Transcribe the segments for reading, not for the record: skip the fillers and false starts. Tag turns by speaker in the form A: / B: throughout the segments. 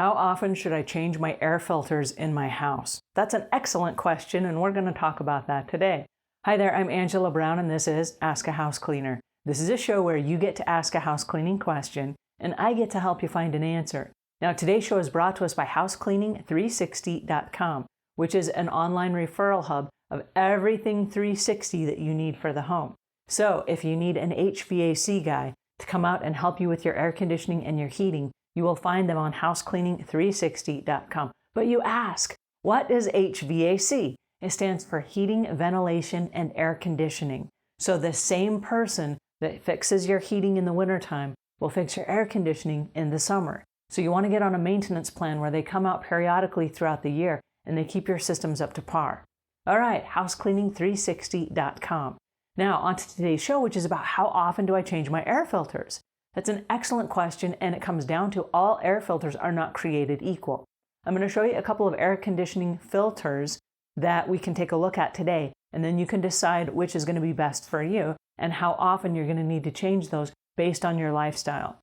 A: How often should I change my air filters in my house? That's an excellent question, and we're going to talk about that today. Hi there, I'm Angela Brown, and this is Ask a House Cleaner. This is a show where you get to ask a house cleaning question, and I get to help you find an answer. Now, today's show is brought to us by housecleaning360.com, which is an online referral hub of everything 360 that you need for the home. So if you need an HVAC guy to come out and help you with your air conditioning and your heating, you will find them on housecleaning360.com. But you ask, what is HVAC? It stands for heating, ventilation, and air conditioning. So the same person that fixes your heating in the wintertime will fix your air conditioning in the summer. So you want to get on a maintenance plan where they come out periodically throughout the year and they keep your systems up to par. All right, housecleaning360.com. Now, on to today's show, which is about how often do I change my air filters? That's an excellent question, and it comes down to all air filters are not created equal. I'm going to show you a couple of air conditioning filters that we can take a look at today, and then you can decide which is going to be best for you and how often you're going to need to change those based on your lifestyle.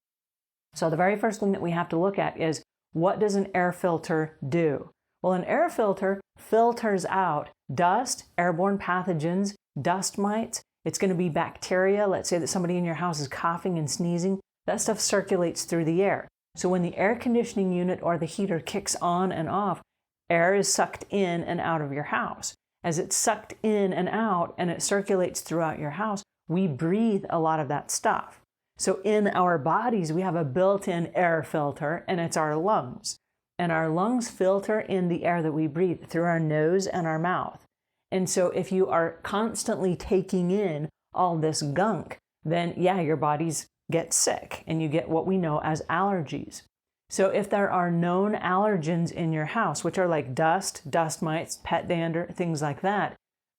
A: So the very first thing that we have to look at is, what does an air filter do? Well, an air filter filters out dust, airborne pathogens, dust mites. It's going to be bacteria. Let's say that somebody in your house is coughing and sneezing. That stuff circulates through the air. So when the air conditioning unit or the heater kicks on and off, air is sucked in and out of your house. As it's sucked in and out and it circulates throughout your house, we breathe a lot of that stuff. So in our bodies, we have a built-in air filter, and it's our lungs. And our lungs filter in the air that we breathe through our nose and our mouth. And so if you are constantly taking in all this gunk, then yeah, your bodies get sick and you get what we know as allergies. So if there are known allergens in your house, which are like dust, dust mites, pet dander, things like that,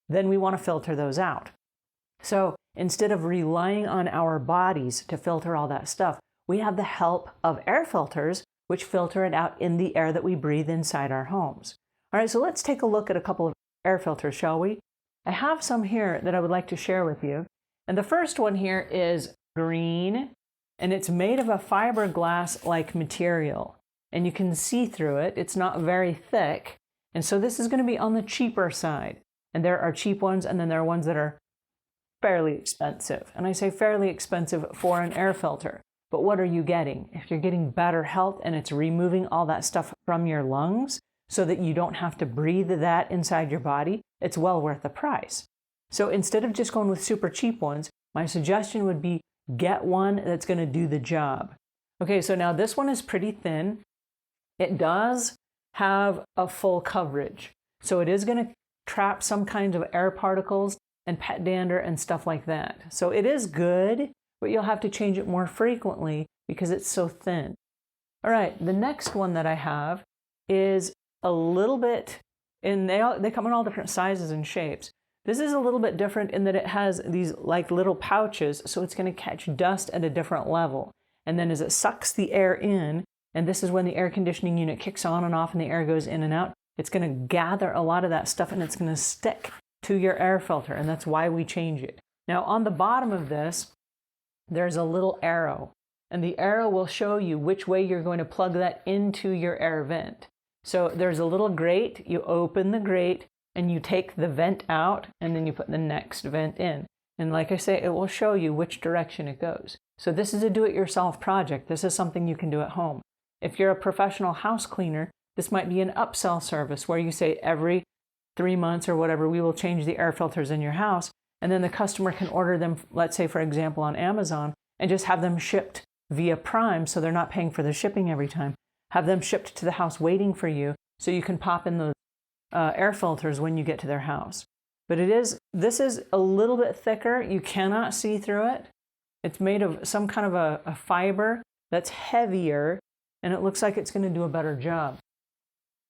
A: then we want to filter those out. So instead of relying on our bodies to filter all that stuff, we have the help of air filters, which filter it out in the air that we breathe inside our homes. All right, so let's take a look at a couple of air filters, shall we? I have some here that I would like to share with you. And the first one here is green, and it's made of a fiberglass-like material. And you can see through it. It's not very thick. And so this is going to be on the cheaper side. And there are cheap ones, and then there are ones that are fairly expensive. And I say fairly expensive for an air filter. But what are you getting? If you're getting better health and it's removing all that stuff from your lungs, so that you don't have to breathe that inside your body, it's well worth the price. So instead of just going with super cheap ones, my suggestion would be get one that's going to do the job. Okay, so now this one is pretty thin. It does have a full coverage. So it is going to trap some kinds of air particles and pet dander and stuff like that. So it is good, but you'll have to change it more frequently because it's so thin. All right, the next one that I have is a little bit, and they come in all different sizes and shapes. This is a little bit different in that it has these like little pouches, so it's going to catch dust at a different level. And then as it sucks the air in, and this is when the air conditioning unit kicks on and off and the air goes in and out, it's going to gather a lot of that stuff and it's going to stick to your air filter, and that's why we change it. Now on the bottom of this, there's a little arrow, and the arrow will show you which way you're going to plug that into your air vent. So there's a little grate, you open the grate and you take the vent out and then you put the next vent in. And like I say, it will show you which direction it goes. So this is a do-it-yourself project. This is something you can do at home. If you're a professional house cleaner, this might be an upsell service where you say every 3 months or whatever, we will change the air filters in your house. And then the customer can order them, let's say for example on Amazon, and just have them shipped via Prime so they're not paying for the shipping every time. Have them shipped to the house waiting for you so you can pop in those air filters when you get to their house. But this is a little bit thicker. You cannot see through it. It's made of some kind of a fiber that's heavier, and it looks like it's going to do a better job.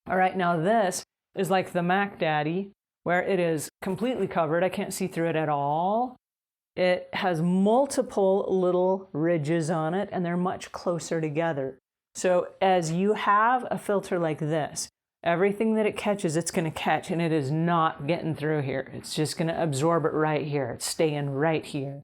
A: All right, now this is like the Mac Daddy, where it is completely covered. I can't see through it at all. It has multiple little ridges on it, and they're much closer together. So as you have a filter like this, everything that it catches, it's going to catch, and it is not getting through here. It's just going to absorb it right here. It's staying right here.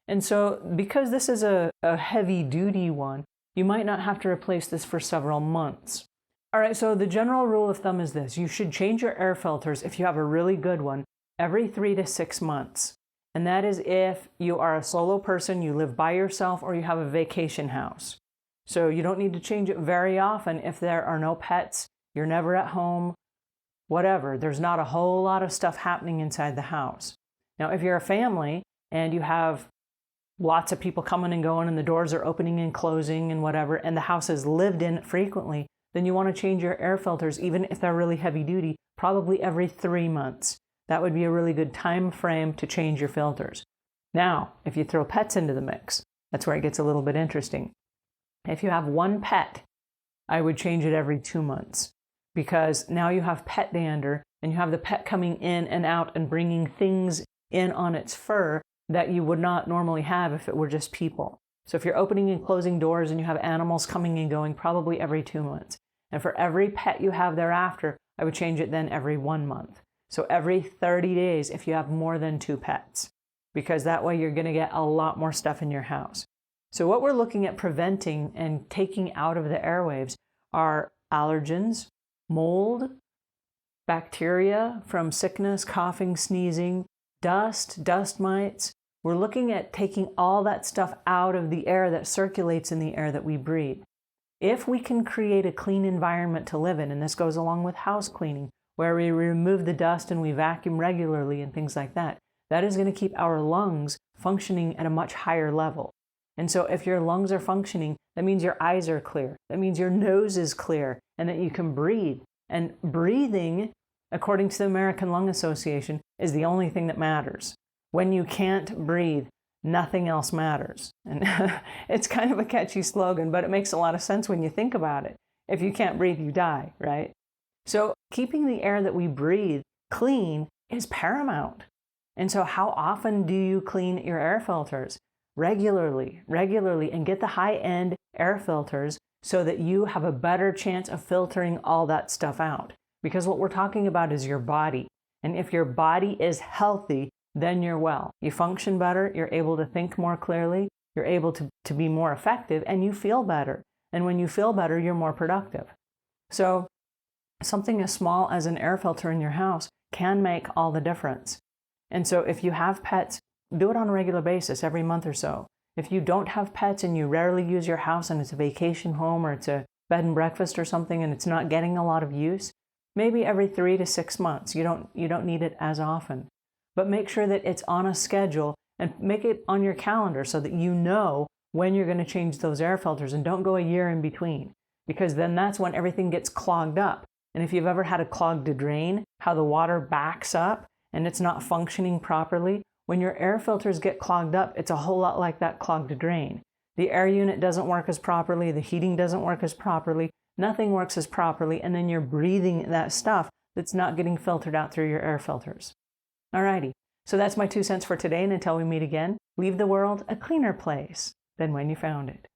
A: And so because this is a heavy-duty one, you might not have to replace this for several months. All right, so the general rule of thumb is this. You should change your air filters, if you have a really good one, every 3 to 6 months. And that is if you are a solo person, you live by yourself, or you have a vacation house. So you don't need to change it very often if there are no pets, you're never at home, whatever. There's not a whole lot of stuff happening inside the house. Now, if you're a family and you have lots of people coming and going and the doors are opening and closing and whatever, and the house is lived in frequently, then you want to change your air filters, even if they're really heavy duty, probably every 3 months. That would be a really good time frame to change your filters. Now, if you throw pets into the mix, that's where it gets a little bit interesting. If you have one pet, I would change it every 2 months, because now you have pet dander and you have the pet coming in and out and bringing things in on its fur that you would not normally have if it were just people. So if you're opening and closing doors and you have animals coming and going, probably every 2 months. And for every pet you have thereafter, I would change it then every 1 month. So every 30 days if you have more than 2 pets, because that way you're going to get a lot more stuff in your house. So what we're looking at preventing and taking out of the airwaves are allergens, mold, bacteria from sickness, coughing, sneezing, dust, dust mites. We're looking at taking all that stuff out of the air that circulates in the air that we breathe. If we can create a clean environment to live in, and this goes along with house cleaning, where we remove the dust and we vacuum regularly and things like that, that is going to keep our lungs functioning at a much higher level. And so if your lungs are functioning, that means your eyes are clear. That means your nose is clear and that you can breathe. And breathing, according to the American Lung Association, is the only thing that matters. When you can't breathe, nothing else matters. And it's kind of a catchy slogan, but it makes a lot of sense when you think about it. If you can't breathe, you die, right? So keeping the air that we breathe clean is paramount. And so how often do you clean your air filters? Regularly, and get the high-end air filters so that you have a better chance of filtering all that stuff out. Because what we're talking about is your body. And if your body is healthy, then you're well. You function better, you're able to think more clearly, you're able to be more effective, and you feel better. And when you feel better, you're more productive. So something as small as an air filter in your house can make all the difference. And so if you have pets, do it on a regular basis, every month or so. If you don't have pets and you rarely use your house and it's a vacation home or it's a bed and breakfast or something and it's not getting a lot of use, maybe every 3 to 6 months. You don't need it as often. But make sure that it's on a schedule and make it on your calendar so that you know when you're going to change those air filters, and don't go a year in between, because then that's when everything gets clogged up. And if you've ever had a clogged drain, how the water backs up and it's not functioning properly, when your air filters get clogged up, it's a whole lot like that clogged drain. The air unit doesn't work as properly, the heating doesn't work as properly, nothing works as properly, and then you're breathing that stuff that's not getting filtered out through your air filters. Alrighty, so that's my 2 cents for today, and until we meet again, leave the world a cleaner place than when you found it.